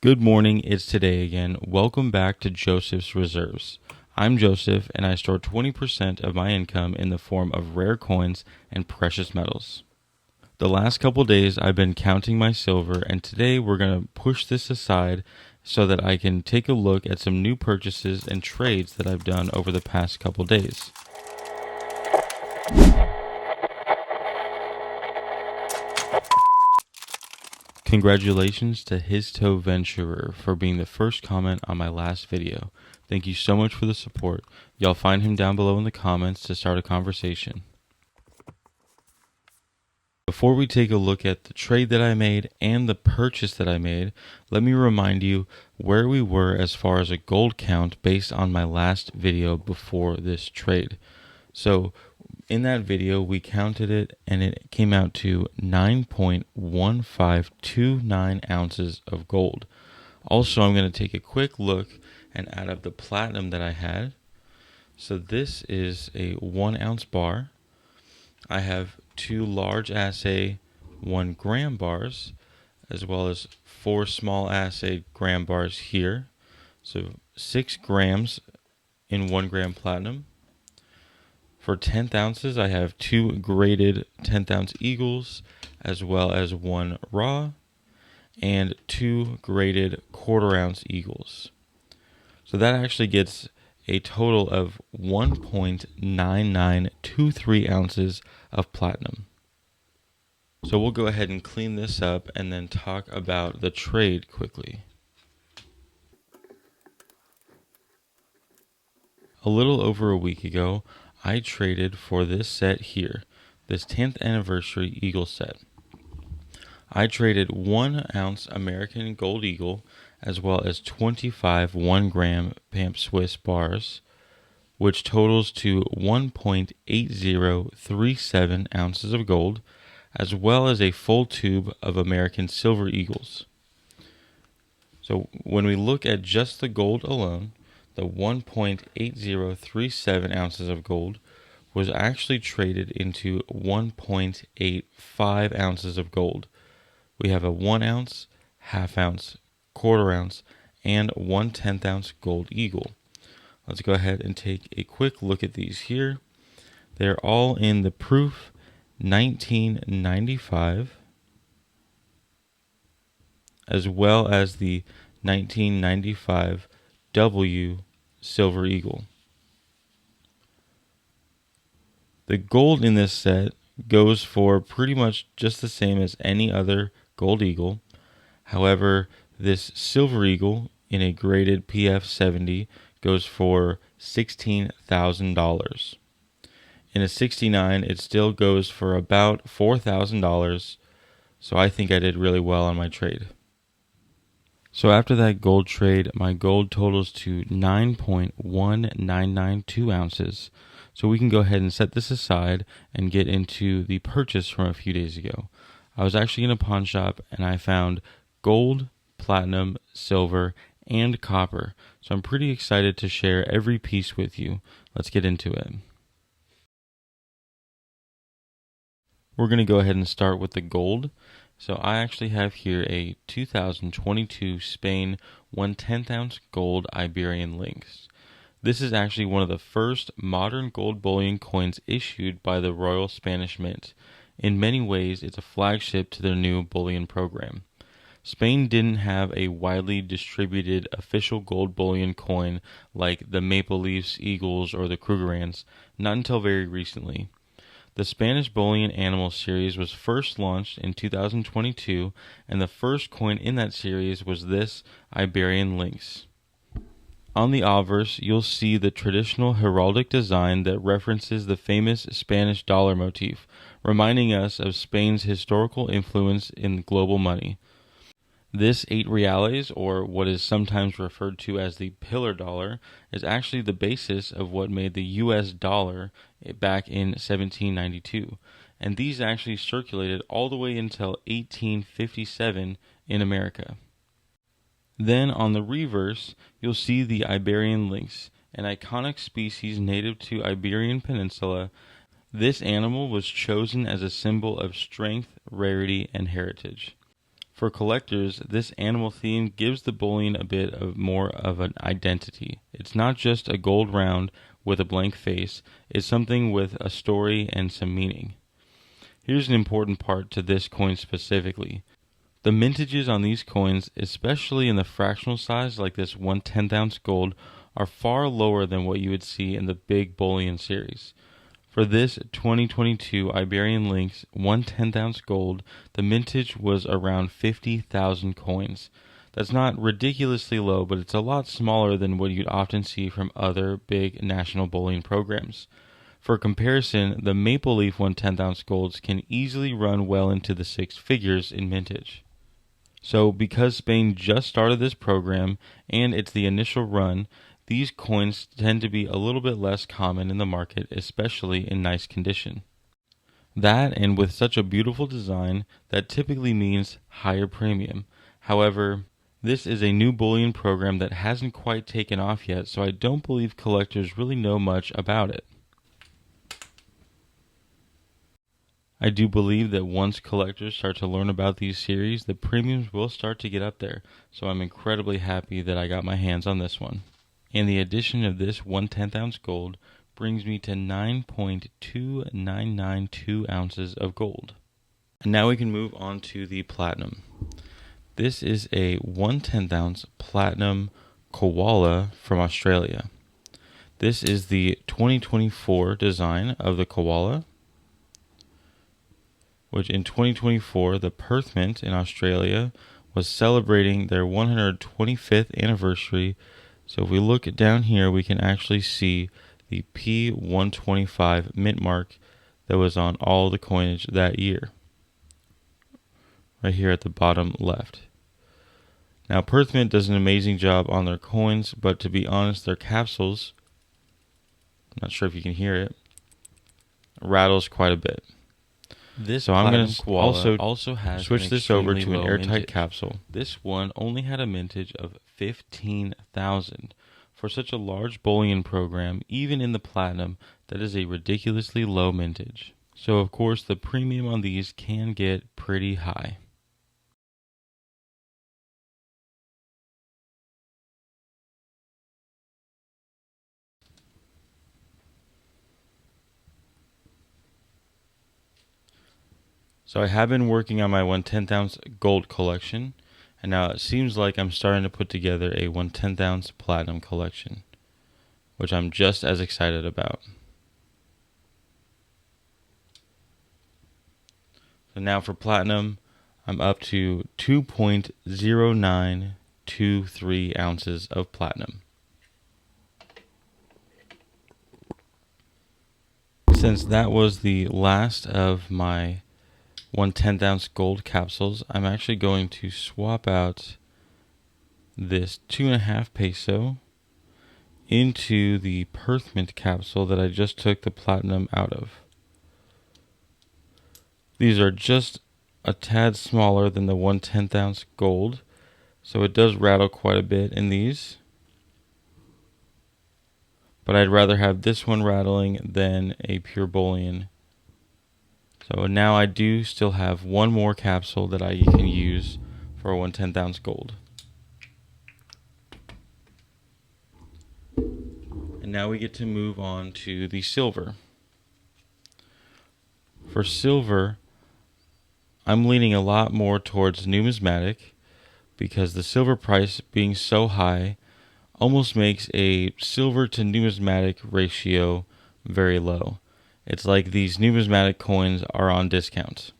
Good morning, it's today again. Welcome back to Joseph's Reserves. I'm Joseph and I store 20% of my income in the form of rare coins and precious metals. The last couple days I've been counting my silver, and today we're going to push this aside so that I can take a look at some new purchases and trades that I've done over the past couple days. Congratulations to His Toe Venturer for being the first comment on my last video. Thank you so much for the support. Y'all find him down below in the comments to start a conversation. Before we take a look at the trade that I made and the purchase that I made, let me remind you where we were as far as a gold count based on my last video before this trade. So in that video, we counted it and it came out to 9.1529 ounces of gold. Also, I'm going to take a quick look and add up the platinum that I had. So this is a 1 ounce bar. I have 2 large assay 1 gram bars, as well as 4 small assay gram bars here. So 6 grams in 1 gram platinum. For 10th ounces, I have 2 graded 10th ounce eagles, as well as 1 raw, and 2 graded quarter ounce eagles. So that actually gets a total of 1.9923 ounces of platinum. So we'll go ahead and clean this up and then talk about the trade quickly. A little over a week ago, I traded for this set here, this 10th anniversary eagle set. I traded 1 ounce American Gold Eagle as well as 25 1 gram Pamp Swiss bars, which totals to 1.8037 ounces of gold, as well as a full tube of American Silver Eagles. So when we look at just the gold alone, the 1.8037 ounces of gold was actually traded into 1.85 ounces of gold. We have a 1 ounce, half ounce, quarter ounce, and 1/10 ounce gold eagle. Let's go ahead and take a quick look at these here. They're all in the proof 1995, as well as the 1995 W Silver Eagle. The gold in this set goes for pretty much just the same as any other Gold Eagle. However, this Silver Eagle in a graded PF 70 goes for $16,000. In a 69, it still goes for about $4,000, so I think I did really well on my trade. So after that gold trade, my gold totals to 9.1992 ounces. So we can go ahead and set this aside and get into the purchase from a few days ago. I was actually in a pawn shop and I found gold, platinum, silver, and copper. So I'm pretty excited to share every piece with you. Let's get into it. We're going to go ahead and start with the gold. So I actually have here a 2022 Spain 1/10 ounce Gold Iberian Lynx. This is actually one of the first modern gold bullion coins issued by the Royal Spanish Mint. In many ways, it's a flagship to their new bullion program. Spain didn't have a widely distributed official gold bullion coin like the Maple Leafs, Eagles, or the Krugerrands, not until very recently. The Spanish Bullion Animal series was first launched in 2022, and the first coin in that series was this Iberian Lynx. On the obverse, you'll see the traditional heraldic design that references the famous Spanish dollar motif, reminding us of Spain's historical influence in global money. This 8 reales, or what is sometimes referred to as the pillar dollar, is actually the basis of what made the US dollar back in 1792, and these actually circulated all the way until 1857 in America. Then on the reverse, you'll see the Iberian Lynx, an iconic species native to Iberian Peninsula. This animal was chosen as a symbol of strength, rarity, and heritage. For collectors, this animal theme gives the bullion a bit of more of an identity. It's not just a gold round with a blank face, it's something with a story and some meaning. Here's an important part to this coin specifically. The mintages on these coins, especially in the fractional size like this 1/10 ounce gold, are far lower than what you would see in the big bullion series. For this 2022 Iberian Lynx 1/10 ounce gold, the mintage was around 50,000 coins. That's not ridiculously low, but it's a lot smaller than what you'd often see from other big national bullion programs. For comparison, the Maple Leaf 1/10 ounce golds can easily run well into the six figures in mintage. So because Spain just started this program and it's the initial run, these coins tend to be a little bit less common in the market, especially in nice condition. That, and with such a beautiful design, that typically means higher premium. However, this is a new bullion program that hasn't quite taken off yet, so I don't believe collectors really know much about it. I do believe that once collectors start to learn about these series, the premiums will start to get up there, so I'm incredibly happy that I got my hands on this one. And the addition of this 1/10 ounce gold brings me to 9.2992 ounces of gold. And now we can move on to the platinum. This is a 1/10 ounce Platinum Koala from Australia. This is the 2024 design of the Koala, which in 2024 the Perth Mint in Australia was celebrating their 125th anniversary. So if we look down here, we can actually see the P125 mint mark that was on all the coinage that year, right here at the bottom left. Now Perth Mint does an amazing job on their coins, but to be honest, their capsules, I'm not sure if you can hear it, rattles quite a bit. So I'm going to also has switch this over to an airtight capsule. This one only had a mintage of 15,000. For such a large bullion program, even in the platinum, that is a ridiculously low mintage. So of course the premium on these can get pretty high. So I have been working on my 1/10 ounce gold collection, and now it seems like I'm starting to put together a 1/10 ounce platinum collection, which I'm just as excited about. So now for platinum, I'm up to 2.0923 ounces of platinum. Since that was the last of my 1/10 ounce gold capsules, I'm actually going to swap out this 2.5 peso into the Perth Mint capsule that I just took the platinum out of. These are just a tad smaller than the 1/10 ounce gold, so it does rattle quite a bit in these. But I'd rather have this one rattling than a pure bullion. So now I do still have one more capsule that I can use for a 1/10 ounce gold. And now we get to move on to the silver. For silver, I'm leaning a lot more towards numismatic because the silver price being so high almost makes a silver to numismatic ratio very low. It's like these numismatic coins are on discount.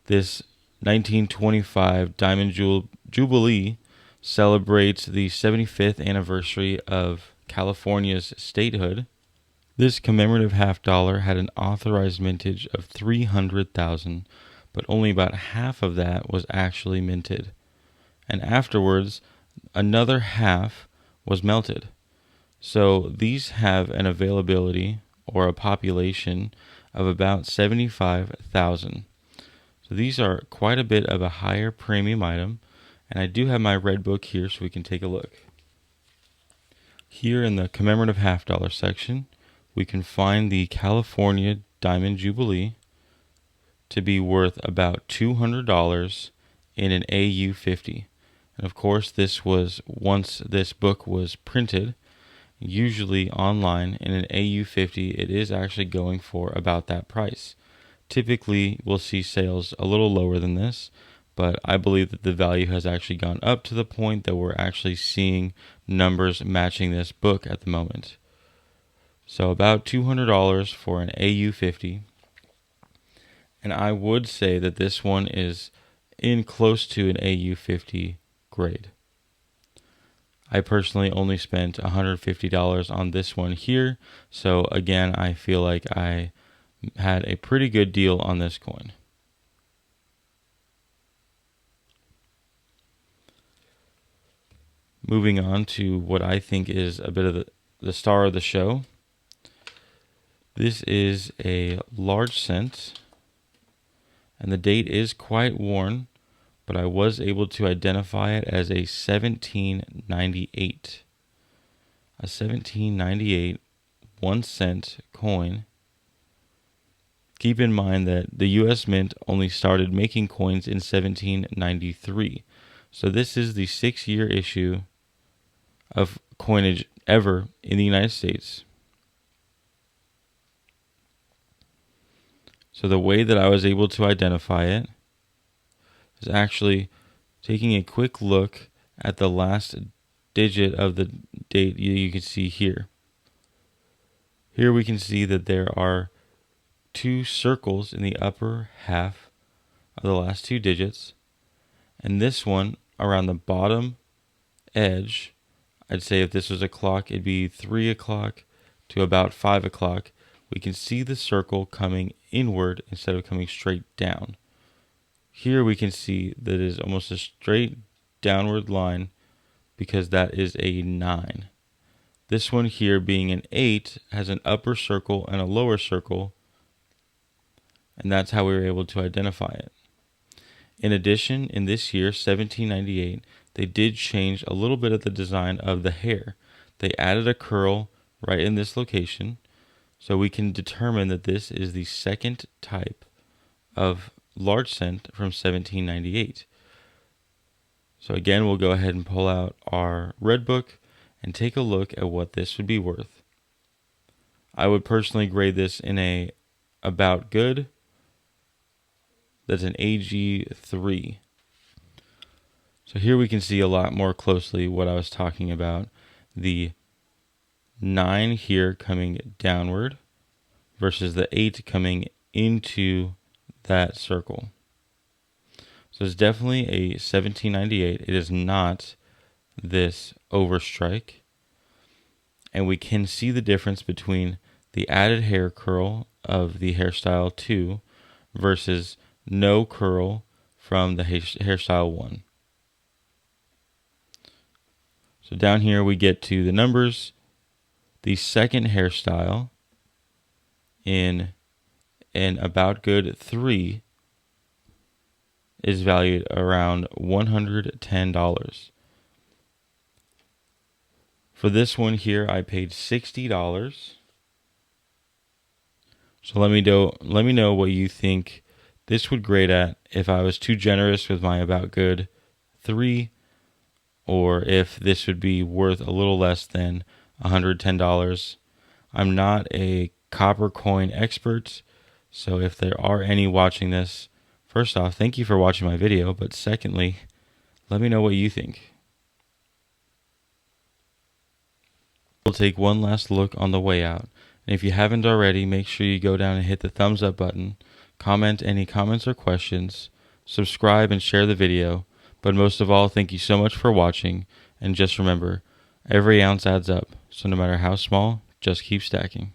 This 1925 Diamond Jubilee celebrates the 75th anniversary of California's statehood. This commemorative half dollar had an authorized mintage of 300,000, but only about half of that was actually minted. And afterwards, another half was melted. So these have an availability or a population of about 75,000. So these are quite a bit of a higher premium item, and I do have my red book here so we can take a look. Here in the commemorative half dollar section, we can find the California Diamond Jubilee. to be worth about $200 in an AU50. And of course, this was once this book was printed, usually online in an AU50, it is actually going for about that price. Typically, we'll see sales a little lower than this, but I believe that the value has actually gone up to the point that we're actually seeing numbers matching this book at the moment. So about $200 for an AU50. And I would say that this one is in close to an AU50 grade. I personally only spent $150 on this one here, so again, I feel like I had a pretty good deal on this coin. Moving on to what I think is a bit of the star of the show. This is a large cent, and the date is quite worn, but I was able to identify it as a 1798. A 1798 1 cent coin. Keep in mind that the US Mint only started making coins in 1793. So this is the 6-year issue of coinage ever in the United States. So the way that I was able to identify it is actually taking a quick look at the last digit of the date you can see here. Here we can see that there are 2 circles in the upper half of the last 2 digits, and this one around the bottom edge, I'd say if this was a clock, it'd be 3 o'clock to about 5 o'clock. We can see the circle coming inward instead of coming straight down. Here we can see that it is almost a straight downward line because that is a 9. This one here being an 8 has an upper circle and a lower circle, and that's how we were able to identify it. In addition, in this year, 1798, they did change a little bit of the design of the hair. They added a curl right in this location, so we can determine that this is the second type of large cent from 1798. So again, we'll go ahead and pull out our red book and take a look at what this would be worth. I would personally grade this in a about good. That's an AG3. So here we can see a lot more closely what I was talking about. The 9 here coming downward versus the 8 coming into that circle. So it's definitely a 1798. It is not this overstrike. And we can see the difference between the added hair curl of the hairstyle 2 versus no curl from the hairstyle 1. So down here we get to the numbers. The second hairstyle in an about good 3 is valued around $110. For this one here, I paid $60. So let me know what you think this would grade at if I was too generous with my about good 3, or if this would be worth a little less than $110. I'm not a copper coin expert, so if there are any watching this, first off, thank you for watching my video, but secondly, let me know what you think. We'll take one last look on the way out, and if you haven't already, make sure you go down and hit the thumbs up button, comment any comments or questions, subscribe and share the video, but most of all, thank you so much for watching, and just remember, every ounce adds up, so no matter how small, just keep stacking.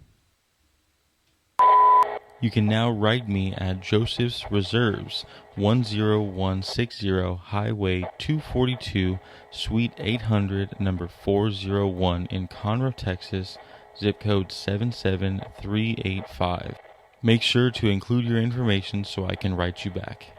You can now write me at Joseph's Reserves, 10160 Highway 242, Suite 800, number 401 in Conroe, Texas, zip code 77385. Make sure to include your information so I can write you back.